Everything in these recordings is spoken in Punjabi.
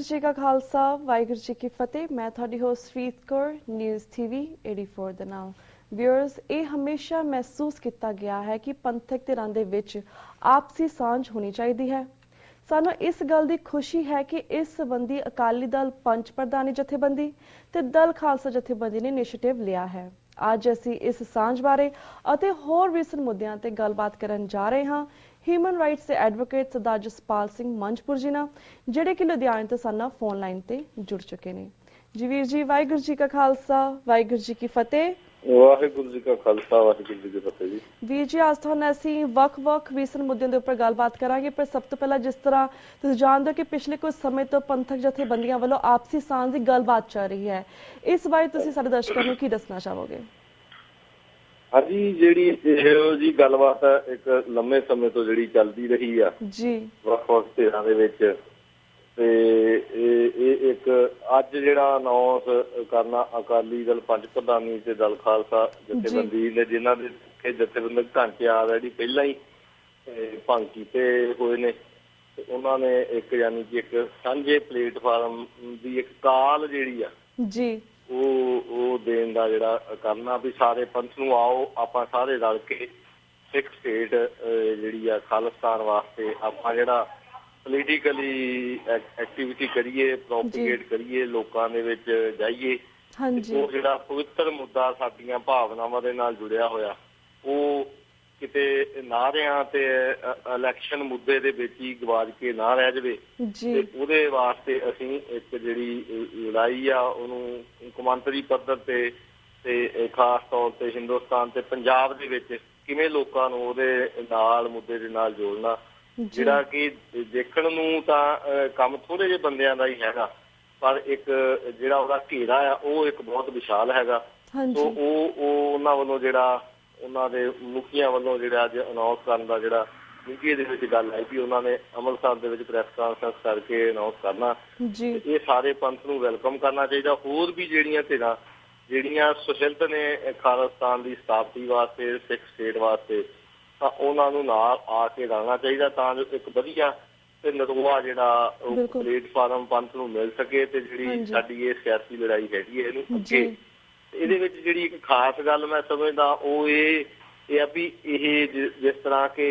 जी का खालसा वाहिगुरू जी की फतेह। मैं थोड़ी होस्ट रीत कौर न्यूज़ TV 84 ਦੇ ਨਾਲ। ਵਿਊਅਰਸ, ਇਹ ਹਮੇਸ਼ਾ ਮਹਿਸੂਸ ਕੀਤਾ ਗਿਆ ਹੈ ਕਿ ਪੰਥਕ ਧਿਰਾਂ ਦੇ ਵਿੱਚ ਆਪਸੀ ਸਾਂਝ ਹੋਣੀ ਚਾਹੀਦੀ ਹੈ। ਸਾਨੂੰ ਇਸ ਗੱਲ ਦੀ ਖੁਸ਼ੀ ਹੈ ਕਿ ਇਸ ਸੰਬੰਧੀ ਅਕਾਲੀ ਦਲ ਪੰਚ ਪ੍ਰਧਾਨੀ ਜਥੇਬੰਦੀ ਤੇ ਦਲ ਖਾਲਸਾ ਜਥੇਬੰਦੀ ਨੇ ਇਨੀਸ਼ੀਏਟਿਵ ਲਿਆ ਹੈ। ਅੱਜ ਅਸੀਂ ਇਸ ਸਾਂਝ ਬਾਰੇ ਅਤੇ ਹੋਰ ਵਿਸਨ ਮੁੱਦਿਆਂ ਤੇ ਗੱਲਬਾਤ ਕਰਨ ਜਾ ਰਹੇ ਹਾਂ ਹਿਊਮਨ ਰਾਈਟਸ ਦੇ ਐਡਵੋਕੇਟ ਸਰਦਾਰ ਜਸਪਾਲ ਸਿੰਘ ਮੰਝਪੁਰ ਜੀ ਨਾਲ, ਜਿਹੜੇ ਕਿ ਲੁਧਿਆਣੇ ਤੋਂ ਸਾਡੇ ਨਾਲ ਫੋਨ ਲਾਈਨ ਤੇ ਜੁੜ ਚੁੱਕੇ ਨੇ। ਜੀ ਵੀਰ ਜੀ, ਵਾਹਿਗੁਰੂ ਜੀ ਕਾ ਖਾਲਸਾ ਵਾਹਿਗੁਰੂ ਜੀ ਕੀ ਫਤਿਹ। ਵਾਹਿਗੁਰੂ ਜੀ ਕਾ ਖਾਲਸਾ ਵਾਹਿਗੁਰੂ ਜੀ ਕੀ ਫਤਿਹ ਜੀ। ਵੀਰ ਜੀ, ਅੱਜ ਤੁਹਾਨੂੰ ਅਸੀਂ ਵੱਖ-ਵੱਖ ਵਿਸਨ ਮੁੱਦਿਆਂ ਦੇ ਉੱਪਰ ਗੱਲਬਾਤ ਕਰਾਂਗੇ, ਪਰ ਸਭ ਤੋਂ ਪਹਿਲਾਂ ਜਿਸ ਤਰ੍ਹਾਂ ਤੁਸੀਂ ਜਾਣਦੇ ਹੋ ਕਿ ਪਿਛਲੇ ਕੁਝ ਸਮੇਂ ਤੋਂ ਪੰਥਕ ਜਥੇਬੰਦੀਆਂ ਵੱਲੋਂ ਆਪਸੀ ਸਾਂਝ ਦੀ ਗੱਲਬਾਤ ਚੱਲ ਰਹੀ ਹੈ, ਇਸ ਬਾਰੇ ਤੁਸੀਂ ਸਾਡੇ ਦਰਸ਼ਕਾਂ ਨੂੰ ਕੀ ਦੱਸਣਾ ਚਾਹੋਗੇ? ਹਾਂਜੀ, ਜਿਹੜੀ ਇਹੋ ਜੀ ਗੱਲਬਾਤ ਇੱਕ ਲੰਮੇ ਸਮੇਂ ਤੋਂ ਜਿਹੜੀ ਚੱਲਦੀ ਰਹੀ ਆ ਜੀ ਵੱਖ-ਵੱਖ ਧਿਰਾਂ ਦੇ ਵਿੱਚ, ਤੇ ਇਹ ਇੱਕ ਅੱਜ ਜਿਹੜਾ ਅਨਾਉਂਸ ਕਰਨਾ ਅਕਾਲੀ ਦਲ ਪੰਜ ਪ੍ਰਧਾਨੀ ਤੇ ਦਲ ਖਾਲਸਾ ਜਥੇਬੰਦੀ ਨੇ, ਜਿਨ੍ਹਾਂ ਦੇ ਜਥੇਬੰਦਕ ਢਾਂਚੇ ਆਲਰੇਡੀ ਪਹਿਲਾਂ ਹੀ ਭੰਗ ਕੀਤੇ ਹੋਏ ਨੇ, ਤੇ ਉਹਨਾਂ ਨੇ ਇੱਕ ਯਾਨੀ ਕਿ ਇੱਕ ਸਾਂਝੇ ਪਲੇਟਫਾਰਮ ਦੀ ਇੱਕ ਕਾਲ ਜਿਹੜੀ ਆ ਜੀ ਉਹ ਦੇਣ ਦਾ ਜਿਹੜਾ ਕਰਨਾ ਵੀ ਸਾਰੇ ਪੰਥ ਨੂੰ ਆਓ, ਆਪਾਂ ਸਾਰੇ ਰਲ ਕੇ ਸਿੱਖ ਸਟੇਟ ਜਿਹੜੀ ਆ ਖਾਲਿਸਤਾਨ ਵਾਸਤੇ ਆਪਾਂ ਜਿਹੜਾ ਪੋਲੀਟੀਕਲੀ ਐਕਟੀਵਿਟੀ ਕਰੀਏ, ਪ੍ਰੋਪੀਗੇਟ ਕਰੀਏ, ਲੋਕਾਂ ਦੇ ਵਿੱਚ ਜਾਈਏ। ਉਹ ਜਿਹੜਾ ਪਵਿੱਤਰ ਮੁੱਦਾ ਸਾਡੀਆਂ ਭਾਵਨਾਵਾਂ ਦੇ ਨਾਲ ਜੁੜਿਆ ਹੋਇਆ, ਉਹ ਕਿਤੇ ਨਾਅਰਿਆਂ ਤੇ ਇਲੈਕਸ਼ਨ ਮੁੱਦੇ ਦੇ ਵਿੱਚ ਹੀ ਗਵਾਚ ਕੇ ਨਾ ਰਹਿ ਜਾਵੇ, ਤੇ ਉਹਦੇ ਵਾਸਤੇ ਅਸੀਂ ਇੱਕ ਜਿਹੜੀ ਲੜਾਈ ਆ ਉਹਨੂੰ ਕੌਮਾਂਤਰੀ ਪੱਧਰ ਤੇ ਖਾਸ ਤੌਰ ਤੇ ਹਿੰਦੁਸਤਾਨ ਤੇ ਪੰਜਾਬ ਦੇ ਵਿੱਚ ਕਿਵੇਂ ਲੋਕਾਂ ਨੂੰ ਉਹਦੇ ਨਾਲ ਮੁੱਦੇ ਦੇ ਨਾਲ ਜੋੜਨਾ, ਜਿਹੜਾ ਕਿ ਦੇਖਣ ਨੂੰ ਤਾਂ ਕੰਮ ਥੋੜੇ ਜਿਹੇ ਬੰਦਿਆਂ ਦਾ ਹੀ ਹੈਗਾ, ਪਰ ਇੱਕ ਜਿਹੜਾ ਉਹਦਾ ਘੇਰਾ ਆ ਉਹ ਇੱਕ ਬਹੁਤ ਵਿਸ਼ਾਲ ਹੈਗਾ। ਸੋ ਉਹ ਉਹਨਾਂ ਵੱਲੋਂ ਜਿਹੜਾ ਉਹਨਾਂ ਦੇ ਮੁਖੀਆਂ ਵੱਲੋਂ ਜਿਹੜਾ ਅੱਜ ਅਨਾਉਂਸ ਕਰਨ ਦਾ ਜਿਹੜਾ ਮੀਡੀਆ ਦੇ ਵਿੱਚ ਗੱਲ ਆਈ ਵੀ ਉਹਨਾਂ ਨੇ ਅੰਮ੍ਰਿਤਸਰ ਦੇ ਵਿੱਚ ਪ੍ਰੈਸ ਕਾਨਫਰੰਸ ਕਰਕੇ ਅਨਾਉਂਸ ਕਰਨਾ, ਇਹ ਸਾਰੇ ਪੰਥ ਨੂੰ ਵੈਲਕਮ ਕਰਨਾ ਚਾਹੀਦਾ। ਹੋਰ ਵੀ ਜਿਹੜੀਆਂ ਧਿਰਾਂ ਜਿਹੜੀਆਂ ਸੁਸ਼ੀਲਤ ਨੇ ਖਾਲਿਸਤਾਨ ਦੀ ਸਥਾਪਤੀ ਵਾਸਤੇ, ਸਿੱਖ ਸਟੇਟ ਵਾਸਤੇ, ਤਾਂ ਉਹਨਾਂ ਨੂੰ ਨਾਲ ਆ ਕੇ ਰਹਿਣਾ ਚਾਹੀਦਾ, ਤਾਂ ਜੋ ਇੱਕ ਵਧੀਆ ਤੇ ਨਰੋਆ ਜਿਹੜਾ ਉਹ ਪਲੇਟਫਾਰਮ ਪੰਥ ਨੂੰ ਮਿਲ ਸਕੇ, ਤੇ ਜਿਹੜੀ ਸਾਡੀ ਇਹ ਸਿਆਸੀ ਲੜਾਈ ਹੈਗੀ ਹੈ ਇਹਨੂੰ ਅੱਗੇ। ਇਹਦੇ ਵਿੱਚ ਜਿਹੜੀ ਇੱਕ ਖਾਸ ਗੱਲ ਮੈਂ ਸਮਝਦਾ ਉਹ ਇਹ ਆ ਵੀ ਇਹ ਜਿਸ ਤਰ੍ਹਾਂ ਕਿ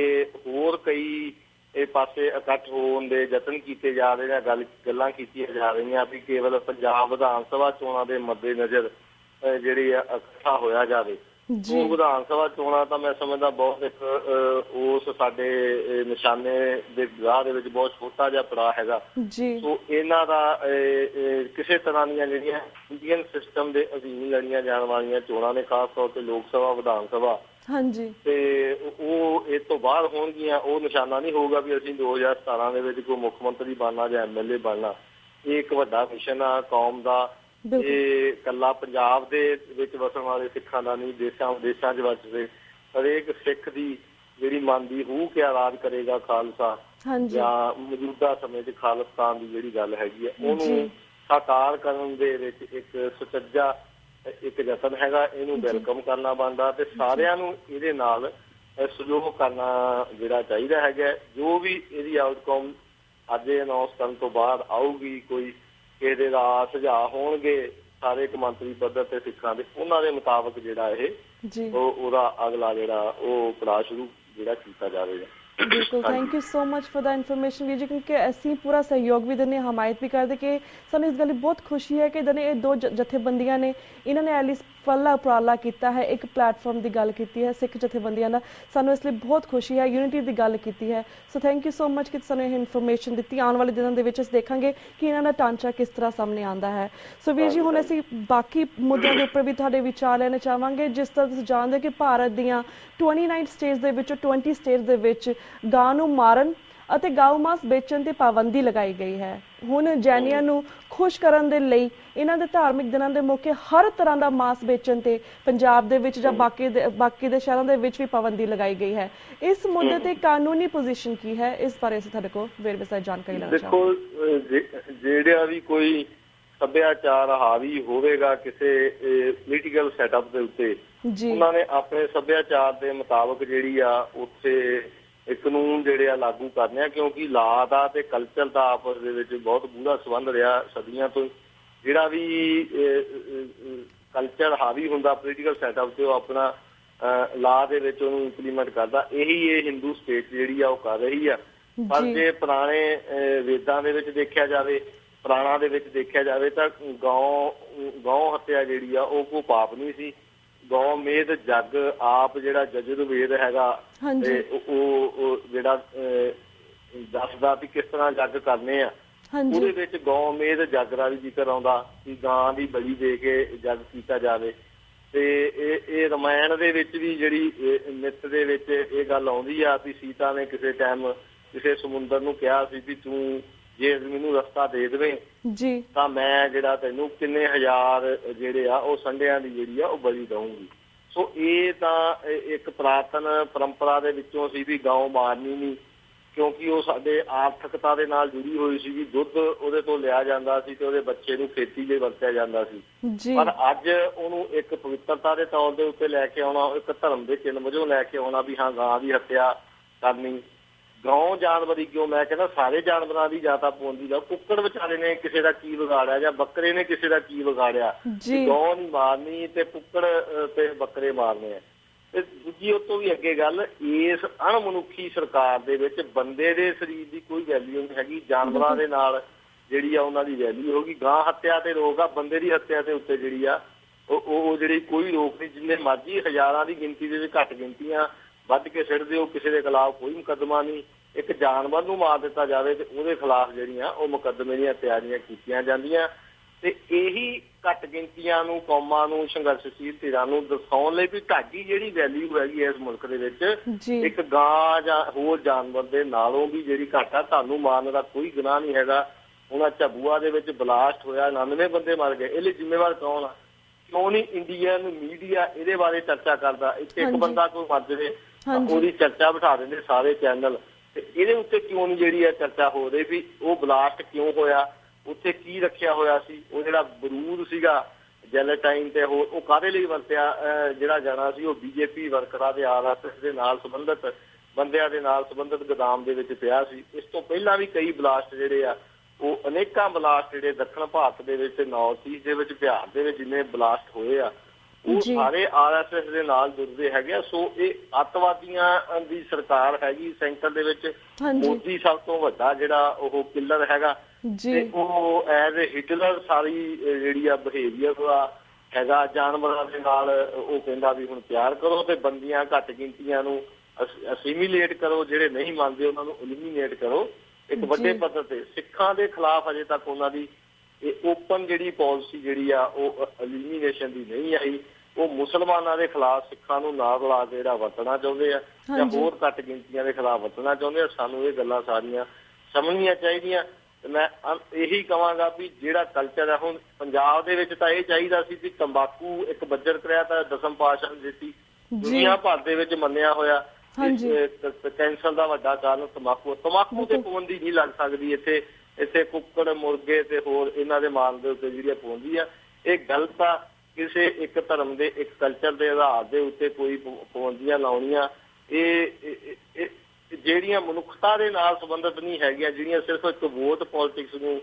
ਹੋਰ ਕਈ ਇਹ ਪਾਸੇ ਇਕੱਠ ਹੋਣ ਦੇ ਯਤਨ ਕੀਤੇ ਜਾ ਰਹੇ ਨੇ, ਗੱਲਾਂ ਕੀਤੀਆਂ ਜਾ ਰਹੀਆਂ ਵੀ ਕੇਵਲ ਪੰਜਾਬ ਵਿਧਾਨ ਸਭਾ ਚੋਣਾਂ ਦੇ ਮੱਦੇ ਨਜ਼ਰ ਜਿਹੜੀ ਇਕੱਠਾ ਹੋਇਆ ਜਾਵੇ। ਉਹ ਵਿਧਾਨ ਸਭਾ ਚੋਣਾਂ ਤਾਂ ਮੈਂ ਸਮਝਦਾ ਬਹੁਤ ਇੱਕ ਉਸ ਸਾਡੇ ਨਿਸ਼ਾਨੇ ਦੇ ਰਾਹ ਦੇ ਵਿੱਚ ਬਹੁਤ ਛੋਟਾ ਜਿਹਾ ਪੜਾਅ ਹੈਗਾ। ਸੋ ਇਹਨਾਂ ਦਾ ਕਿਸੇ ਤਰ੍ਹਾਂ ਦੀਆਂ ਜਿਹੜੀਆਂ ਇੰਡੀਅਨ ਸਿਸਟਮ ਦੇ ਅਧੀਨ ਲੜੀਆਂ ਜਾਣ ਵਾਲੀਆਂ ਚੋਣਾਂ ਨੇ, ਖਾਸ ਤੌਰ ਤੇ ਲੋਕ ਸਭਾ, ਵਿਧਾਨ ਸਭਾ, ਤੇ ਉਹ ਇਸ ਤੋਂ ਬਾਅਦ ਹੋਣਗੀਆਂ। ਉਹ ਨਿਸ਼ਾਨਾ ਨਹੀਂ ਹੋਊਗਾ ਵੀ ਅਸੀਂ 2017 ਦੇ ਵਿੱਚ ਕੋਈ ਮੁੱਖ ਮੰਤਰੀ ਬਣਨਾ ਜਾਂ MLA ਬਣਨਾ। ਇਹ ਇੱਕ ਵੱਡਾ ਮਿਸ਼ਨ ਆ ਕੌਮ ਦਾ। ਇਹ ਇਕੱਲਾ ਪੰਜਾਬ ਦੇ ਵਿੱਚ ਵਸਣ ਵਾਲੇ ਸਿੱਖਾਂ ਦਾ ਨਹੀਂ, ਦੇਸ਼ਾਂ ਵਿਦੇਸ਼ਾਂ 'ਚ ਵਸਦੇ ਹਰੇਕ ਸਿੱਖ ਦੀ ਜਿਹੜੀ ਮਨ ਦੀ ਰੂਹ ਕਿਆ ਰਾਜ ਕਰੇਗਾ ਖਾਲਸਾ, ਜਾਂ ਮੌਜੂਦਾ ਸਮੇਂ 'ਚ ਖਾਲਿਸਤਾਨ ਦੀ ਜਿਹੜੀ ਗੱਲ ਹੈਗੀ ਹੈ ਉਹਨੂੰ ਸਾਕਾਰ ਕਰਨ ਦੇ ਵਿੱਚ ਇੱਕ ਸੁਚੱਜਾ ਇੱਕ ਯਤਨ ਹੈਗਾ। ਇਹਨੂੰ ਵੈਲਕਮ ਕਰਨਾ ਬਣਦਾ ਤੇ ਸਾਰਿਆਂ ਨੂੰ ਇਹਦੇ ਨਾਲ ਸਹਿਯੋਗ ਕਰਨਾ ਜਿਹੜਾ ਚਾਹੀਦਾ ਹੈਗਾ। ਜੋ ਵੀ ਇਹਦੀ ਆਊਟਕਮ ਅੱਜ ਅਨਾਉਂਸ ਕਰਨ ਤੋਂ ਬਾਅਦ ਆਊਗੀ, ਕੋਈ ਕਿਸੇ ਦੇ ਰਾਹ ਸੁਝਾਅ ਹੋਣਗੇ ਸਾਰੇ ਕੌਮਾਂਤਰੀ ਪੱਧਰ ਤੇ ਸਿੱਖਾਂ ਦੇ, ਉਹਨਾਂ ਦੇ ਮੁਤਾਬਕ ਜਿਹੜਾ ਇਹ ਉਹਦਾ ਅਗਲਾ ਜਿਹੜਾ ਉਹ ਪੜਾਅ ਸ਼ੁਰੂ ਜਿਹੜਾ ਕੀਤਾ ਜਾਵੇਗਾ। बिल्कुल, thank you so much for the information Veer ji, क्योंकि ਅਸੀਂ ਪੂਰਾ ਸਹਿਯੋਗ ਵੀ ਦਿੰਦੇ, ਹਮਾਇਤ ਵੀ ਕਰਦੇ ਕਿ ਸਾਨੂੰ ਇਸ ਗੱਲ ਦੀ ਬਹੁਤ ਖੁਸ਼ੀ ਹੈ ਕਿ ਇਹ ਦੋ ਜਥੇਬੰਦੀਆਂ ਨੇ, ਇਹਨਾਂ ਨੇ ਐਲੀ ਫੱਲਾ ਉਪਰਾਲਾ ਕੀਤਾ ਹੈ, ਇੱਕ ਪਲੇਟਫਾਰਮ ਦੀ ਗੱਲ ਕੀਤੀ ਹੈ ਸਿੱਖ ਜਥੇਬੰਦੀਆਂ ਦਾ। ਸਾਨੂੰ ਇਸ ਲਈ ਬਹੁਤ ਖੁਸ਼ੀ ਹੈ, ਯੂਨਿਟੀ ਦੀ ਗੱਲ ਕੀਤੀ ਹੈ। So thank you so much ਕਿ ਸਾਨੂੰ ਇਹ ਇਨਫੋਰਮੇਸ਼ਨ ਦਿੱਤੀ। ਆਉਣ ਵਾਲੇ ਦਿਨਾਂ ਦੇ ਵਿੱਚ ਅਸੀਂ ਦੇਖਾਂਗੇ ਕਿ ਇਹਨਾਂ ਦਾ ਢਾਂਚਾ ਕਿਸ ਤਰ੍ਹਾਂ ਸਾਹਮਣੇ ਆਉਂਦਾ ਹੈ। ਸੋ ਵੀਰ ਜੀ, ਹੁਣ ਅਸੀਂ ਬਾਕੀ ਮੁੱਦਿਆਂ ਦੇ ਉੱਪਰ ਵੀ ਤੁਹਾਡੇ ਵਿਚਾਰ ਲੈਣੇ ਚਾਹਾਂਗੇ। ਜਿਸ ਤਰ੍ਹਾਂ ਤੁਸੀਂ ਜਾਣਦੇ ਕਿ ਭਾਰਤ ਦੀਆਂ 29 ਸਟੇਟਸ ਦੇ ਵਿੱਚੋਂ 20 ਸਟੇਟਸ ਦੇ ਵਿੱਚ ਗਾਂ ਨੂੰ ਮਾਰਨ ਅਤੇ ਗਊ ਮਾਸ ਵੇਚਣ ਤੇ ਪਾਬੰਦੀ ਲਗਾਈ ਗਈ ਹੈ। ਹੁਣ ਜੈਨੀਆਂ ਨੂੰ ਖੁਸ਼ ਕਰਨ ਦੇ ਲਈ ਇਹਨਾਂ ਦੇ ਧਾਰਮਿਕ ਦਿਨਾਂ ਦੇ ਮੌਕੇ ਹਰ ਤਰ੍ਹਾਂ ਦਾ ਮਾਸ ਵੇਚਣ ਤੇ ਪੰਜਾਬ ਦੇ ਵਿੱਚ ਜਾਂ ਬਾਕੀ ਦੇ ਸ਼ਹਿਰਾਂ ਦੇ ਵਿੱਚ ਵੀ ਪਾਬੰਦੀ ਲਗਾਈ ਗਈ ਹੈ। ਇਸ ਮੁੱਦੇ ਤੇ ਕਾਨੂੰਨੀ ਪੋਜੀਸ਼ਨ ਕੀ ਹੈ, ਇਸ ਬਾਰੇ ਅਸੀਂ ਤੁਹਾਡੇ ਕੋਲ ਵੇਰਵੇ ਜਾਣਕਾਰੀ ਲੈਣਾ ਚਾਹਾਂਗੇ। ਦੇਖੋ, ਜਿਹੜਾ ਵੀ ਕੋਈ ਸੱਭਿਆਚਾਰ ਹਾਵੀ ਹੋਵੇਗਾ ਕਿਸੇ ਪੋਲੀਟੀਕਲ ਸੈਟਅਪ ਦੇ ਉੱਤੇ, ਉਹਨਾਂ ਨੇ ਆਪਣੇ ਸੱਭਿਆਚਾਰ ਦੇ ਮੁਤਾਬਕ ਜਿਹੜੀ ਆ ਉੱਥੇ ਇਹ ਕਾਨੂੰਨ ਜਿਹੜੇ ਆ ਲਾਗੂ ਕਰਨੇ ਆ, ਕਿਉਂਕਿ ਲਾ ਦਾ ਤੇ ਕਲਚਰ ਦਾ ਆਪਸ ਦੇ ਵਿੱਚ ਬਹੁਤ ਗੂੜਾ ਸੰਬੰਧ ਰਿਹਾ ਸਦੀਆਂ ਤੋਂ। ਜਿਹੜਾ ਵੀ ਕਲਚਰ ਹਾਵੀ ਹੁੰਦਾ ਪੋਲੀਟੀਕਲ ਸੈਟਅਪ ਤੇ, ਉਹ ਆਪਣਾ ਲਾ ਦੇ ਵਿੱਚ ਉਹਨੂੰ ਇੰਪਲੀਮੈਂਟ ਕਰਦਾ। ਇਹੀ ਇਹ ਹਿੰਦੂ ਸਟੇਟ ਜਿਹੜੀ ਆ ਉਹ ਕਰ ਰਹੀ ਆ। ਪਰ ਜੇ ਪੁਰਾਣੇ ਵੇਦਾਂ ਦੇ ਵਿੱਚ ਦੇਖਿਆ ਜਾਵੇ, ਪੁਰਾਣਾ ਦੇ ਵਿੱਚ ਦੇਖਿਆ ਜਾਵੇ ਤਾਂ ਗਊ ਹੱਤਿਆ ਜਿਹੜੀ ਆ ਉਹ ਕੋਈ ਪਾਪ ਨਹੀਂ ਸੀ। ਗਊ ਮੇਧ ਜੱਗ ਆਪ ਜਿਹੜਾ ਯਜੁਰਵੇਦ ਹੈਗਾ ਤੇ ਉਹ ਜਿਹੜਾ ਦੱਸਦਾ ਵੀ ਕਿਸ ਤਰ੍ਹਾਂ ਜੱਗ ਕਰਨੇ ਆ, ਉਹਦੇ ਵਿੱਚ ਗਊ ਮੇਧ ਜੱਗ ਦਾ ਵੀ ਜ਼ਿਕਰ ਆਉਂਦਾ ਕਿ ਗਾਂ ਦੀ ਬਲੀ ਦੇ ਕੇ ਜੱਗ ਕੀਤਾ ਜਾਵੇ। ਤੇ ਇਹ ਰਮਾਇਣ ਦੇ ਵਿੱਚ ਵੀ ਜਿਹੜੀ ਮਿੱਥ ਦੇ ਵਿੱਚ ਇਹ ਗੱਲ ਆਉਂਦੀ ਆ ਵੀ ਸੀਤਾ ਨੇ ਕਿਸੇ ਟਾਈਮ ਕਿਸੇ ਸਮੁੰਦਰ ਨੂੰ ਕਿਹਾ ਸੀ ਵੀ ਤੂੰ ਜੇ ਮੈਨੂੰ ਰਸਤਾ ਦੇ ਦੇਵੇਂ ਜੀ ਤਾਂ ਮੈਂ ਜਿਹੜਾ ਤੈਨੂੰ ਕਿੰਨੇ ਹਜ਼ਾਰ ਜਿਹੜੇ ਆ ਉਹ ਸੰਡਿਆਂ ਦੀ ਜਿਹੜੀ ਆ ਉਹ ਬਲੀ ਦਊਂਗੀ। ਸੋ ਇਹ ਤਾਂ ਇੱਕ ਪੁਰਾਤਨ ਪਰੰਪਰਾ ਦੇ ਵਿੱਚੋਂ ਸੀ ਵੀ ਗਊ ਮਾਰਨੀ ਨਹੀਂ, ਕਿਉਂਕਿ ਉਹ ਸਾਡੇ ਆਰਥਿਕਤਾ ਦੇ ਨਾਲ ਜੁੜੀ ਹੋਈ ਸੀ ਵੀ ਦੁੱਧ ਉਹਦੇ ਤੋਂ ਲਿਆ ਜਾਂਦਾ ਸੀ ਤੇ ਉਹਦੇ ਬੱਚੇ ਨੂੰ ਖੇਤੀ ਲਈ ਵਰਤਿਆ ਜਾਂਦਾ ਸੀ। ਪਰ ਅੱਜ ਉਹਨੂੰ ਇੱਕ ਪਵਿੱਤਰਤਾ ਦੇ ਤੌਰ ਦੇ ਉੱਤੇ ਲੈ ਕੇ ਆਉਣਾ, ਇੱਕ ਧਰਮ ਦੇ ਚਿੰਨ੍ਹ ਵਜੋਂ ਲੈ ਕੇ ਆਉਣਾ ਵੀ ਹਾਂ ਗਾਂ ਦੀ ਹੱਤਿਆ ਕਰਨੀ। ਗਊ ਜਾਨਵਰੀ ਕਿਉਂ, ਮੈਂ ਕਹਿੰਦਾ ਸਾਰੇ ਜਾਨਵਰਾਂ ਦੀ ਜ਼ਿਆਦਾ ਪਾਬੰਦੀ ਦਾ। ਕੁੱਕੜ ਵਿਚਾਰੇ ਨੇ ਕਿਸੇ ਦਾ ਕੀ ਵਿਗਾੜਿਆ ਜਾਂ ਬੱਕਰੇ ਨੇ ਕਿਸੇ ਦਾ ਕੀ ਵਿਗਾੜਿਆ? ਗਊ ਨਹੀਂ ਮਾਰਨੀ ਤੇ ਕੁੱਕੜ ਤੇ ਬੱਕਰੇ ਮਾਰਨੇ ਆ। ਤੇ ਦੂਜੀ ਉਹ ਤੋਂ ਵੀ ਅੱਗੇ ਗੱਲ, ਇਸ ਅਣਮਨੁੱਖੀ ਸਰਕਾਰ ਦੇ ਵਿੱਚ ਬੰਦੇ ਦੇ ਸਰੀਰ ਦੀ ਕੋਈ ਵੈਲਿਊ ਨਹੀਂ ਹੈਗੀ, ਜਾਨਵਰਾਂ ਦੇ ਨਾਲ ਜਿਹੜੀ ਆ ਉਹਨਾਂ ਦੀ ਵੈਲਿਊ ਹੋਗੀ। ਗਾਂ ਹੱਤਿਆ ਤੇ ਰੋਕ ਆ, ਬੰਦੇ ਦੀ ਹੱਤਿਆ ਦੇ ਉੱਤੇ ਜਿਹੜੀ ਆ ਉਹ ਜਿਹੜੀ ਕੋਈ ਰੋਕ ਨਹੀਂ। ਜਿੰਨੇ ਮਰਜ਼ੀ ਹਜ਼ਾਰਾਂ ਦੀ ਗਿਣਤੀ ਦੇ ਵਿੱਚ ਘੱਟ ਗਿਣਤੀਆਂ ਵੱਧ ਕੇ ਸਿੱਟ ਦਿਓ, ਕਿਸੇ ਦੇ ਖਿਲਾਫ ਕੋਈ ਮੁਕੱਦਮਾ ਨਹੀਂ। ਇੱਕ ਜਾਨਵਰ ਨੂੰ ਮਾਰ ਦਿੱਤਾ ਜਾਵੇ ਤੇ ਉਹਦੇ ਖਿਲਾਫ ਜਿਹੜੀਆਂ ਉਹ ਮੁਕੱਦਮੇ ਦੀਆਂ ਤਿਆਰੀਆਂ ਕੀਤੀਆਂ ਜਾਂਦੀਆਂ। ਤੇ ਇਹੀ ਘੱਟ ਗਿਣਤੀਆਂ ਨੂੰ, ਕੌਮਾਂ ਨੂੰ, ਸੰਘਰਸ਼ਸ਼ੀਲ ਧਿਰਾਂ ਨੂੰ ਦਰਸਾਉਣ ਲਈ ਵੀ ਤੁਹਾਡੀ ਜਿਹੜੀ ਵੈਲਿਊ ਹੈਗੀ ਇਸ ਮੁਲਕ ਦੇ ਵਿੱਚ ਇੱਕ ਗਾਂ ਜਾਂ ਹੋਰ ਜਾਨਵਰ ਦੇ ਨਾਲੋਂ ਵੀ ਜਿਹੜੀ ਘੱਟ ਆ। ਤੁਹਾਨੂੰ ਮਾਰਨ ਦਾ ਕੋਈ ਗੁਨਾਹ ਨਹੀਂ ਹੈਗਾ। ਹੁਣ ਝਬੂਆ ਦੇ ਵਿੱਚ ਬਲਾਸਟ ਹੋਇਆ, 99 ਬੰਦੇ ਮਰ ਗਏ, ਇਹਦੇ ਜ਼ਿੰਮੇਵਾਰ ਕੌਣ ਆ? ਕਿਉਂ ਨਹੀਂ ਇੰਡੀਅਨ ਮੀਡੀਆ ਇਹਦੇ ਬਾਰੇ ਚਰਚਾ ਕਰਦਾ? ਇੱਥੇ ਇੱਕ ਬੰਦਾ ਕੋਈ ਮਰ ਜਾਵੇ ਉਹਦੀ ਚਰਚਾ ਬਿਠਾ ਦਿੰਦੇ ਸਾਰੇ ਚੈਨਲ, ਤੇ ਇਹਦੇ ਉੱਤੇ ਕਿਉਂ ਨਹੀਂ ਜਿਹੜੀ ਆ ਚਰਚਾ ਹੋ ਰਹੀ ਵੀ ਉਹ ਬਲਾਸਟ ਕਿਉਂ ਹੋਇਆ, ਉੱਥੇ ਕੀ ਰੱਖਿਆ ਹੋਇਆ ਸੀ, ਉਹ ਜਿਹੜਾ ਬਰੂਦ ਸੀਗਾ ਜੈਲੇਟਾਈਨ ਤੇ ਉਹ ਕਾਹਦੇ ਲਈ ਵਰਤਿਆ ਜਿਹੜਾ ਜਾਣਾ ਸੀ? ਉਹ ਬੀਜੇਪੀ ਵਰਕਰਾਂ ਦੇ RSS ਦੇ ਨਾਲ ਸੰਬੰਧਿਤ ਬੰਦਿਆਂ ਦੇ ਨਾਲ ਸੰਬੰਧਿਤ ਗੋਦਾਮ ਦੇ ਵਿੱਚ ਪਿਆ ਸੀ। ਇਸ ਤੋਂ ਪਹਿਲਾਂ ਵੀ ਕਈ ਬਲਾਸਟ ਜਿਹੜੇ ਆ ਉਹ ਅਨੇਕਾਂ ਬਲਾਸਟ ਜਿਹੜੇ ਦੱਖਣ ਭਾਰਤ ਦੇ ਵਿੱਚ, ਨਾਰਥ ਈਸਟ ਦੇ ਵਿੱਚ, ਬਿਹਾਰ ਦੇ ਵਿੱਚ ਜਿੰਨੇ ਬਲਾਸਟ ਹੋਏ ਆ ਉਹ ਸਾਰੇ RSS ਦੇ ਨਾਲ ਜੁੜਦੇ ਹੈਗੇ ਆ। ਸੋ ਇਹ ਅੱਤਵਾਦੀਆਂ ਦੀ ਸਰਕਾਰ ਹੈਗੀ ਸੈਂਟਰ ਦੇ ਵਿੱਚ। ਮੋਦੀ ਸਭ ਤੋਂ ਵੱਡਾ ਜਿਹੜਾ ਉਹ ਕਿਲਰ ਹੈਗਾ ਤੇ ਉਹ ਐਜ਼ ਏ ਹਿਟਲਰ ਸਾਰੀ ਜਿਹੜੀ ਆ ਬਿਹੇਵੀਅਰ ਆ ਹੈਗਾ ਜਾਨਵਰਾਂ ਦੇ ਨਾਲ। ਉਹ ਕਹਿੰਦਾ ਵੀ ਹੁਣ ਪਿਆਰ ਕਰੋ ਤੇ ਬੰਦੀਆਂ ਘੱਟ ਗਿਣਤੀਆਂ ਨੂੰ ਅਸੀਮੀਲੇਟ ਕਰੋ, ਜਿਹੜੇ ਨਹੀਂ ਮੰਨਦੇ ਉਹਨਾਂ ਨੂੰ ਐਲੀਮੀਨੇਟ ਕਰੋ ਇੱਕ ਵੱਡੇ ਪੱਧਰ ਤੇ। ਸਿੱਖਾਂ ਦੇ ਖਿਲਾਫ ਅਜੇ ਤੱਕ ਉਹਨਾਂ ਦੀ ਇਹ ਓਪਨ ਜਿਹੜੀ ਪਾਲਿਸੀ ਜਿਹੜੀ ਆ ਉਹ ਐਲੀਮੀਨੇਸ਼ਨ ਦੀ ਨਹੀਂ ਆਈ। ਉਹ ਮੁਸਲਮਾਨਾਂ ਦੇ ਖਿਲਾਫ ਸਿੱਖਾਂ ਨੂੰ ਨਾਲ ਲਾ ਕੇ ਜਿਹੜਾ ਵਰਤਣਾ ਚਾਹੁੰਦੇ ਆ ਜਾਂ ਹੋਰ ਘੱਟ ਗਿਣਤੀਆਂ ਦੇ ਖਿਲਾਫ ਵਰਤਣਾ ਚਾਹੁੰਦੇ ਆ। ਸਾਨੂੰ ਇਹ ਗੱਲਾਂ ਸਾਰੀਆਂ ਸਮਝਣੀਆਂ ਚਾਹੀਦੀਆਂ। ਤੇ ਮੈਂ ਇਹੀ ਕਹਾਂਗਾ ਵੀ ਜਿਹੜਾ ਕਲਚਰ ਹੈ ਹੁਣ ਪੰਜਾਬ ਦੇ ਵਿੱਚ ਤਾਂ ਇਹ ਚਾਹੀਦਾ ਸੀ ਕਿ ਤੰਬਾਕੂ ਇੱਕ ਬੱਜਰ ਕਰਿਆ ਤਾਂ ਦਸਮ ਪਾਤਸ਼ਾਹ ਨੇ ਦਿੱਤੀ, ਦੁਨੀਆ ਭਰ ਦੇ ਵਿੱਚ ਮੰਨਿਆ ਹੋਇਆ ਕੈਂਸਰ ਦਾ ਵੱਡਾ ਕਾਰਨ ਤੰਬਾਕੂ ਤੇ ਪਾਬੰਦੀ ਨਹੀਂ ਲੱਗ ਸਕਦੀ। ਇੱਥੇ ਕੁੱਕੜ, ਮੁਰਗੇ ਤੇ ਹੋਰ ਇਹਨਾਂ ਦੇ ਮਾਰਨ ਦੇ ਉੱਤੇ ਜਿਹੜੀ ਪਾਬੰਦੀ ਆ ਇਹ ਗਲਤ ਆ। ਕਿਸੇ ਇੱਕ ਧਰਮ ਦੇ ਇੱਕ ਕਲਚਰ ਦੇ ਆਧਾਰ ਦੇ ਉੱਤੇ ਕੋਈ ਪਾਬੰਦੀਆਂ ਲਾਉਣੀਆਂ ਇਹ ਜਿਹੜੀਆਂ ਮਨੁੱਖਤਾ ਦੇ ਨਾਲ ਸੰਬੰਧਿਤ ਨਹੀਂ ਹੈਗੀਆਂ, ਜਿਹੜੀਆਂ ਸਿਰਫ ਇੱਕ ਵੋਟ ਪੋਲਿਟਿਕਸ ਨੂੰ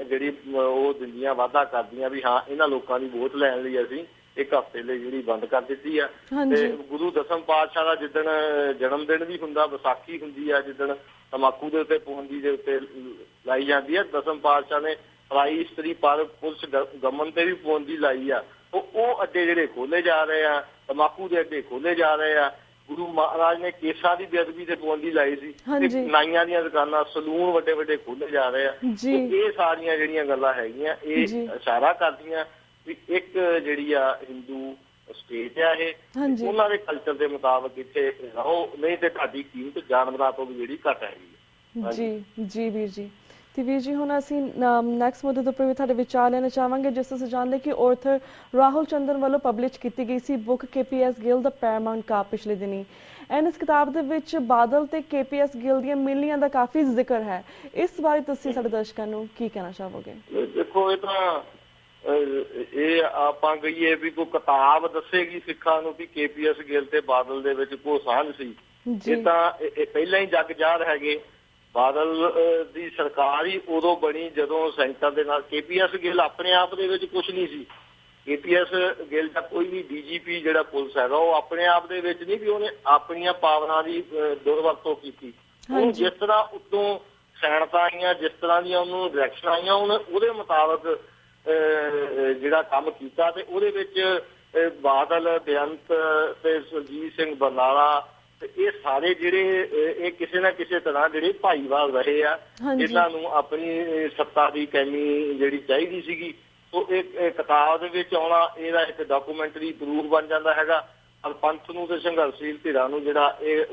ਜਿਹੜੀ ਉਹ ਦਿੰਦੀਆਂ, ਵਾਅਦਾ ਕਰਦੀਆਂ ਵੀ ਹਾਂ ਇਹਨਾਂ ਲੋਕਾਂ ਦੀ ਵੋਟ ਲੈਣ ਲਈ ਅਸੀਂ ਇੱਕ ਹਫ਼ਤੇ ਲਈ ਜਿਹੜੀ ਬੰਦ ਕਰ ਦਿੱਤੀ ਆ। ਤੇ ਗੁਰੂ ਦਸਮ ਪਾਤਸ਼ਾਹ ਦਾ ਜਿੱਦਣ ਜਨਮ ਦਿਨ ਵੀ ਹੁੰਦਾ, ਵਿਸਾਖੀ ਹੁੰਦੀ ਆ, ਜਿੱਦਣ ਤੰਬਾਕੂ ਦੇ ਉੱਤੇ ਪਾਬੰਦੀ ਦੇ ਉੱਤੇ ਲਾਈ ਜਾਂਦੀ ਆ। ਦਸਮ ਪਾਤਸ਼ਾਹ ਨੇ ਪਰਾਈ ਇਸਤਰੀ ਪਰ ਪੁਲਿਸ ਗਮਨ ਤੇ ਵੀ ਪਾਬੰਦੀ ਲਾਈ ਆ। ਉਹ ਅੱਡੇ ਜਿਹੜੇ ਖੋਲੇ ਜਾ ਰਹੇ ਆ, ਤੰਬਾਕੂ ਦੇ ਅੱਡੇ ਖੋਲੇ ਜਾ ਰਹੇ ਆ। ਗੁਰੂ ਮਹਾਰਾਜ ਨੇ ਕੇਸਾਂ ਦੀ ਬੇਅਦਬੀ ਤੇ ਪਾਬੰਦੀ ਲਾਈ ਸੀ ਤੇ ਨਾਈਆਂ ਦੀਆਂ ਦੁਕਾਨਾਂ, ਸਲੂਨ ਵੱਡੇ ਵੱਡੇ ਖੋਲੇ ਜਾ ਰਹੇ ਆ। ਇਹ ਸਾਰੀਆਂ ਜਿਹੜੀਆਂ ਗੱਲਾਂ ਹੈਗੀਆਂ ਇਹ ਇਸ਼ਾਰਾ ਕਰਦੀਆਂ ਵੀ ਇੱਕ ਜਿਹੜੀ ਆ ਹਿੰਦੂ ਸਟੇਟ ਆ ਇਹ, ਉਹਨਾਂ ਦੇ ਕਲਚਰ ਦੇ ਮੁਤਾਬਕ ਇੱਥੇ ਰਹੋ, ਨਹੀਂ ਤੇ ਤੁਹਾਡੀ ਕੀਮਤ ਜਾਨਵਰਾਂ ਤੋਂ ਵੀ ਜਿਹੜੀ ਘੱਟ ਹੈਗੀ। ਜੀ ਵੀਰ ਜੀ। ਤੇ ਵੀਰ ਜੀ ਹੁਣ ਅਸੀਂ ਨੈਕਸਟ ਮੁੱਦੇ ਦੇ ਉੱਪਰ ਵੀ ਤੁਹਾਡੇ ਵਿਚਾਰ ਲੈਣਾ ਚਾਹਾਂਗੇ, ਜਿਸ ਤੋਂ ਅਸੀਂ ਜਾਣਦੇ ਕਿ ਔਰਥਰ ਰਾਹੁਲ ਚੰਦਨ ਵੱਲੋਂ ਪਬਲਿਸ਼ ਕੀਤੀ ਗਈ ਸੀ ਬੁੱਕ KPS ਗਿੱਲ ਦਾ ਪੈਰਾਮਾਉਂਟ ਕਾਪ ਪਿਛਲੇ ਦਿਨੀ। ਐਂਡ ਇਸ ਕਿਤਾਬ ਦੇ ਵਿੱਚ ਬਾਦਲ ਤੇ KPS ਗਿੱਲ ਦੀਆਂ ਮਿਲਣੀਆਂ ਦਾ ਕਾਫੀ ਜ਼ਿਕਰ ਹੈ। ਇਸ ਬਾਰੇ ਤੁਸੀਂ ਸਾਡੇ ਦਰਸ਼ਕਾਂ ਨੂੰ ਕੀ ਕਹਿਣਾ ਚਾਹੋਗੇ? ਦੇਖੋ ਇਹ ਤਾਂ ਇਹ ਆਪਾਂ ਕਹੀਏ ਵੀ ਕੋਈ ਕਿਤਾਬ ਦੱਸੇਗੀ ਸਿੱਖਾਂ ਨੂੰ ਵੀ KPS ਗਿੱਲ ਤੇ ਬਾਦਲ ਦੇ ਵਿੱਚ ਕੋਈ ਸਾਂਝ ਸੀ, ਜੀ। ਇਹ ਤਾਂ ਇਹ ਪਹਿਲਾਂ ਹੀ ਜੱਗ ਜ਼ਾਹਰ ਹੈਗੇ। ਬਾਦਲ ਦੀ ਸਰਕਾਰ ਹੀ ਉਦੋਂ ਬਣੀ ਜਦੋਂ ਸੈਂਟਰ ਦੇ ਨਾਲ KPS ਗਿੱਲ ਆਪਣੇ ਆਪ ਦੇ ਵਿੱਚ ਕੁਝ ਨਹੀਂ ਸੀ। KPS ਗਿੱਲ ਦਾ ਕੋਈ ਵੀ DGP ਜਿਹੜਾ ਪੁਲਿਸ ਹੈਗਾ ਉਹ ਆਪਣੇ ਆਪ ਦੇ ਵਿੱਚ ਨਹੀਂ ਵੀ ਉਹਨੇ ਆਪਣੀਆਂ ਪਾਵਰਾਂ ਦੀ ਦੁਰਵਰਤੋਂ ਕੀਤੀ। ਉਹ ਜਿਸ ਤਰ੍ਹਾਂ ਉੱਤੋਂ ਸੈਨਤਾਂ ਆਈਆਂ, ਜਿਸ ਤਰ੍ਹਾਂ ਦੀਆਂ ਉਹਨੂੰ ਡਾਇਰੈਕਸ਼ਨ ਆਈਆਂ, ਉਹਦੇ ਮੁਤਾਬਕ ਜਿਹੜਾ ਕੰਮ ਕੀਤਾ ਤੇ ਉਹਦੇ ਵਿੱਚ ਬਾਦਲ, ਬੇਅੰਤ ਤੇ ਸੁਰਜੀਤ ਸਿੰਘ ਬਰਨਾਲਾ ਤੇ ਇਹ ਸਾਰੇ ਜਿਹੜੇ ਇਹ ਕਿਸੇ ਨਾ ਕਿਸੇ ਤਰ੍ਹਾਂ ਜਿਹੜੇ ਭਾਈਵਾਲ ਰਹੇ ਆ, ਇਹਨਾਂ ਨੂੰ ਆਪਣੀ ਸੱਤਾ ਦੀ ਕੈਮੀ ਜਿਹੜੀ ਚਾਹੀਦੀ ਸੀਗੀ। ਸੋ ਇਹ ਕਿਤਾਬ ਦੇ ਵਿੱਚ ਆਉਣਾ ਇਹਦਾ ਇੱਕ ਡਾਕੂਮੈਂਟਰੀ ਪ੍ਰੂਫ ਬਣ ਜਾਂਦਾ ਹੈਗਾ। ਪੰਥ ਨੂੰ ਤੇ ਸੰਘਰਸ਼ੀਲ ਧਿਰਾਂ ਨੂੰ ਜਿਹੜਾ ਇਹ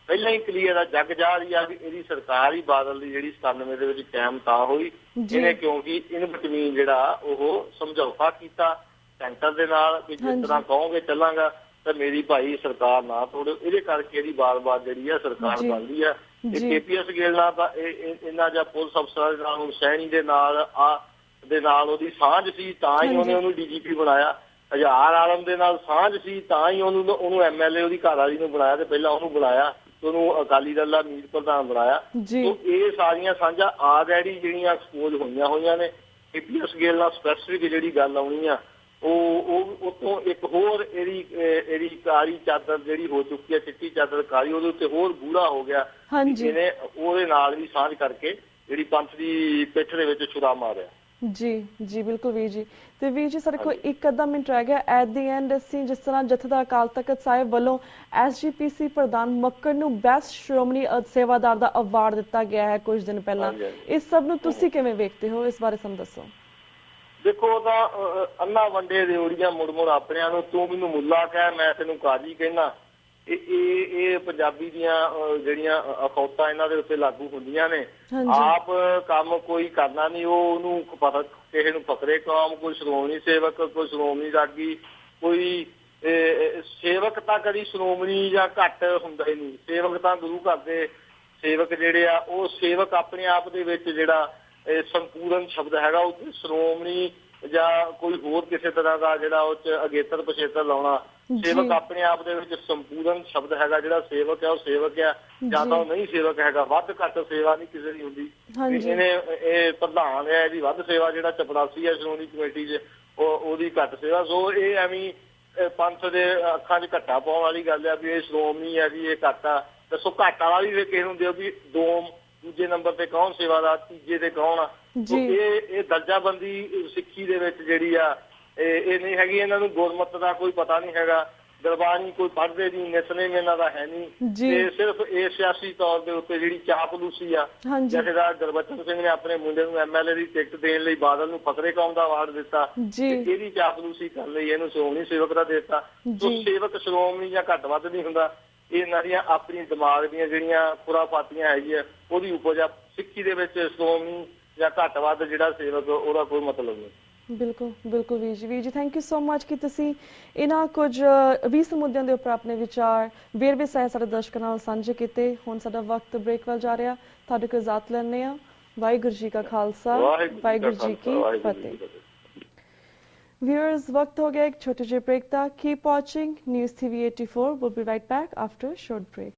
ਪਹਿਲਾਂ ਹੀ ਕਲੀਅਰ ਆ, ਜੱਗ ਜ਼ਾਹਰ ਹੀ ਆ ਵੀ ਇਹਦੀ ਸਰਕਾਰ ਹੀ ਬਾਦਲ ਦੀ ਜਿਹੜੀ 97 ਦੇ ਵਿੱਚ ਕਾਇਮ ਤਾਂ ਹੋਈ ਇਹਨੇ, ਕਿਉਂਕਿ ਇਨ ਬਿਟਵੀਨ ਜਿਹੜਾ ਉਹ ਸਮਝੌਤਾ ਕੀਤਾ ਸੈਂਟਰ ਦੇ ਨਾਲ ਕਿ ਜਿਸ ਤਰ੍ਹਾਂ ਕਹੋਗੇ ਚੱਲਾਂਗਾ ਤਾਂ ਮੇਰੀ ਭਾਈ ਸਰਕਾਰ ਨਾ ਤੋੜੋ। ਇਹਦੇ ਕਰਕੇ ਇਹਦੀ ਬਾਰ-ਬਾਰ ਜਿਹੜੀ ਆ ਸਰਕਾਰ ਬਣਦੀ ਆ। ਇਹ KPS ਗਿੱਲ ਨਾਲ ਤਾਂ ਇਹਨਾਂ ਜਾਂ ਪੁਲਿਸ ਅਫਸਰਾਂ ਦੇ ਨਾਲ ਹੁਸੈਨੀ ਦੇ ਨਾਲ ਉਹਦੀ ਸਾਂਝ ਸੀ ਤਾਂ ਹੀ ਉਹਨੂੰ DGP ਬਣਾਇਆ। ਹਜ਼ਾਰ ਆਲਮ ਦੇ ਨਾਲ ਸਾਂਝ ਸੀ ਤਾਂ ਹੀ ਉਹਨੂੰ MLA ਉਹਦੀ ਘਰ ਵਾਲੀ ਨੂੰ ਬਣਾਇਆ ਤੇ ਪਹਿਲਾਂ ਉਹਨੂੰ ਬਣਾਇਆ, ਉਹਨੂੰ ਅਕਾਲੀ ਦਲ ਦਾ ਮੀਤ ਪ੍ਰਧਾਨ ਬਣਾਇਆ। ਸੋ ਇਹ ਸਾਰੀਆਂ ਸਾਂਝਾਂ ਆਲਰੇਡੀ ਜਿਹੜੀਆਂ ਐਕਸਪੋਜ਼ ਹੋਈਆਂ ਨੇ। KPS ਗਿੱਲ ਨਾਲ ਸਪੈਸੀਫਿਕ ਜਿਹੜੀ ਗੱਲ ਆਉਣੀ ਆ ਉਹ ਉਤੋਂ ਇੱਕ ਹੋਰ ਇਹਦੀ ਕਾਲੀ ਚਾਦਰ ਜਿਹੜੀ ਹੋ ਚੁੱਕੀ ਹੈ, ਚਿੱਟੀ ਚਾਦਰ ਕਾਲੀ, ਉਹਦੇ ਉੱਤੇ ਹੋਰ ਗੂੜਾ ਹੋ ਗਿਆ। ਇਹਨੇ ਉਹਦੇ ਨਾਲ ਵੀ ਸਾਂਝ ਕਰਕੇ ਜਿਹੜੀ ਪੰਥ ਦੀ ਪਿੱਠ ਦੇ ਵਿੱਚ ਛੁਰਾ ਮਾਰਿਆ। ਜੀ ਬਿਲਕੁਲ ਵੀਰ ਜੀ। ਤੇ ਵੀਰ ਜੀ ਸਾਡੇ ਕੋਲ ਇੱਕ ਅੱਧਾ ਮਿੰਟ ਰਹਿ ਗਿਆ। ਐਟ ਦੀ ਐਂਡ ਅਸੀਂ ਜਿਸ ਤਰ੍ਹਾਂ ਜਥੇਦਾਰ ਅਕਾਲ ਤਖਤ ਸਾਹਿਬ ਵੱਲੋਂ SGPC ਪ੍ਰਧਾਨ ਮੱਕੜ ਨੂੰ ਬੈਸਟ ਸ਼੍ਰੋਮਣੀ ਸੇਵਾਦਾਰ ਦਾ ਅਵਾਰਡ ਦਿੱਤਾ ਗਿਆ ਹੈ ਕੁਝ ਦਿਨ ਪਹਿਲਾਂ, ਇਸ ਸਭ ਨੂੰ ਤੁਸੀਂ ਕਿਵੇਂ ਵੇਖਦੇ ਹੋ? ਇਸ ਬਾਰੇ ਸਾਨੂੰ ਦੱਸੋ। ਦੇਖੋ, ਉਹਦਾ ਅੰਨਾ ਵੰਡੇ ਰਿਓੜੀਆਂ ਮੁੜ ਆਪਣਿਆਂ ਨੂੰ, ਤੂੰ ਮੈਨੂੰ ਮੁੱਲਾ ਕਹਿ ਮੈਂ ਤੈਨੂੰ ਕਾਜੀ ਕਹਿਣਾ। ਇਹ ਪੰਜਾਬੀ ਦੀਆਂ ਜਿਹੜੀਆਂ ਅਖੌਤਾਂ ਇਹਨਾਂ ਦੇ ਉੱਤੇ ਲਾਗੂ ਹੁੰਦੀਆਂ ਨੇ। ਆਪ ਕੰਮ ਕੋਈ ਕਰਨਾ ਨਹੀਂ, ਉਹਨੂੰ ਪਤਾ ਕਿਸੇ ਨੂੰ ਫਕਰੇ ਕੌਮ, ਕੋਈ ਸ਼੍ਰੋਮਣੀ ਸੇਵਕ, ਕੋਈ ਸ਼੍ਰੋਮਣੀ ਰਾਗੀ, ਕੋਈ ਸੇਵਕ ਤਾਂ ਕਦੀ ਸ਼੍ਰੋਮਣੀ ਜਾਂ ਘੱਟ ਹੁੰਦਾ ਹੀ ਨਹੀਂ। ਸੇਵਕ ਤਾਂ ਗੁਰੂ ਘਰ ਦੇ ਸੇਵਕ ਜਿਹੜੇ ਆ, ਉਹ ਸੇਵਕ ਆਪਣੇ ਆਪ ਦੇ ਵਿੱਚ ਜਿਹੜਾ ਸੰਪੂਰਨ ਸ਼ਬਦ ਹੈਗਾ ਉਹ ਸ਼੍ਰੋਮਣੀ ਜਾਂ ਕੋਈ ਹੋਰ ਕਿਸੇ ਤਰ੍ਹਾਂ ਦਾ ਜਿਹੜਾ ਉਹ ਚ ਅਗੇਤਰ ਪਛੇਤਰ ਲਾਉਣਾ। ਸੇਵਕ ਆਪਣੇ ਆਪ ਦੇ ਵਿੱਚ ਸੰਪੂਰਨ ਸ਼ਬਦ ਹੈਗਾ। ਜਿਹੜਾ ਸੇਵਕ ਹੈ ਉਹ ਸੇਵਕ ਆ, ਜਾਂ ਤਾਂ ਉਹ ਨਹੀਂ ਸੇਵਕ ਹੈਗਾ। ਵੱਧ ਘੱਟ ਸੇਵਾ ਨਹੀਂ ਕਿਸੇ ਦੀ ਹੁੰਦੀ। ਇਹਨੇ ਇਹ ਪ੍ਰਧਾਨ ਹੈ, ਇਹਦੀ ਵੱਧ ਸੇਵਾ, ਜਿਹੜਾ ਚਪੜਾਸੀ ਹੈ ਸ਼੍ਰੋਮਣੀ ਕਮੇਟੀ 'ਚ ਉਹਦੀ ਘੱਟ ਸੇਵਾ। ਸੋ ਇਹ ਐਵੇਂ ਪੰਥ ਦੇ ਅੱਖਾਂ 'ਚ ਘੱਟਾ ਪਾਉਣ ਵਾਲੀ ਗੱਲ ਆ ਵੀ ਇਹ ਸ਼੍ਰੋਮਣੀ ਹੈ ਜੀ, ਇਹ ਘੱਟ ਆ। ਦੱਸੋ ਘੱਟ ਵਾਲਾ ਵੀ ਕਿਸੇ ਨੂੰ ਦਿਓ ਵੀ ਦੂਜੇ ਨੰਬਰ ਤੇ ਕੌਣ ਸੇਵਾਦਾਰ, ਤੀਜੇ ਤੇ ਕੌਣ ਆ? ਇਹ ਦਰਜਾਬੰਦੀ ਸਿੱਖੀ ਦੇ ਵਿੱਚ ਜਿਹੜੀ ਆ ਇਹ ਨਹੀਂ ਹੈਗੀ। ਇਹਨਾਂ ਨੂੰ ਗੁਰਮਤ ਦਾ ਕੋਈ ਪਤਾ ਨਹੀਂ ਹੈਗਾ, ਗੁਰਬਾਣੀ ਕੋਈ ਪੜ੍ਹਦੇ ਨਹੀਂ, ਨਿਤਨੇਮ ਇਹਨਾਂ ਦਾ ਹੈ ਨਹੀਂ। ਤੇ ਸਿਰਫ ਇਹ ਸਿਆਸੀ ਤੌਰ ਦੇ ਉੱਤੇ ਜਿਹੜੀ ਚਾਪਲੂਸੀ ਆ, ਜਥੇਦਾਰ ਗੁਰਬਚਨ ਸਿੰਘ ਨੇ ਆਪਣੇ ਮੁੰਡੇ ਨੂੰ MLA ਦੀ ਟਿਕਟ ਦੇਣ ਲਈ ਬਾਦਲ ਨੂੰ ਫਕਰੇ ਕੌਮ ਦਾ ਅਵਾਰਡ ਦਿੱਤਾ। ਇਹਦੀ ਚਾਪਲੂਸੀ ਕਰਨ ਲਈ ਇਹਨੂੰ ਸ਼੍ਰੋਮਣੀ ਸੇਵਕ ਦਾ ਦੇ ਦਿੱਤਾ। ਸੋ ਸੇਵਕ ਸ਼੍ਰੋਮਣੀ ਜਾਂ ਘੱਟ ਵੱਧ ਨਹੀਂ ਹੁੰਦਾ। ਇਹਨਾਂ ਦੀਆਂ ਆਪਣੀ ਦਿਮਾਗ ਦੀਆਂ ਜਿਹੜੀਆਂ ਖੁਰਾਫਾਤੀਆਂ ਹੈਗੀਆਂ ਉਹਦੀ ਉਪਜ ਆ। ਸਿੱਖੀ ਦੇ ਵਿੱਚ ਸ਼੍ਰੋਮਣੀ ਜਾਂ ਘੱਟ ਵੱਧ ਜਿਹੜਾ ਸੇਵਕ ਉਹਦਾ ਕੋਈ ਮਤਲਬ ਨਹੀਂ। ਬਿਲਕੁਲ ਵੀਰ ਜੀ ਥੈਂਕ ਯੂ ਸੋ ਮਚ ਕਿ ਤੁਸੀਂ ਇਹਨਾਂ ਕੁਝ 20 ਮੁੱਦਿਆਂ ਦੇ ਉੱਪਰ ਆਪਣੇ ਵਿਚਾਰ ਵੇਰਵੇ ਸਹਿ ਸਾਡੇ ਦਰਸ਼ਕਾਂ ਨਾਲ ਸਾਂਝੇ ਕੀਤੇ। ਹੁਣ ਸਾਡਾ ਵਕਤ ਬ੍ਰੇਕ ਵੱਲ ਜਾ ਰਿਹਾ, ਤੁਹਾਡੇ ਕੋਲ ਇਜਾਜ਼ਤ ਲੈਂਦੇ ਹਾਂ। ਵਾਹਿਗੁਰੂ ਜੀ ਕਾ ਖਾਲਸਾ, ਵਾਹਿਗੁਰੂ ਜੀ ਕੀ ਫਤਿਹ। Viewers, वक्त हो गया एक छोटे से ब्रेक था। Keep watching News TV 84. We'll be right back after a short break.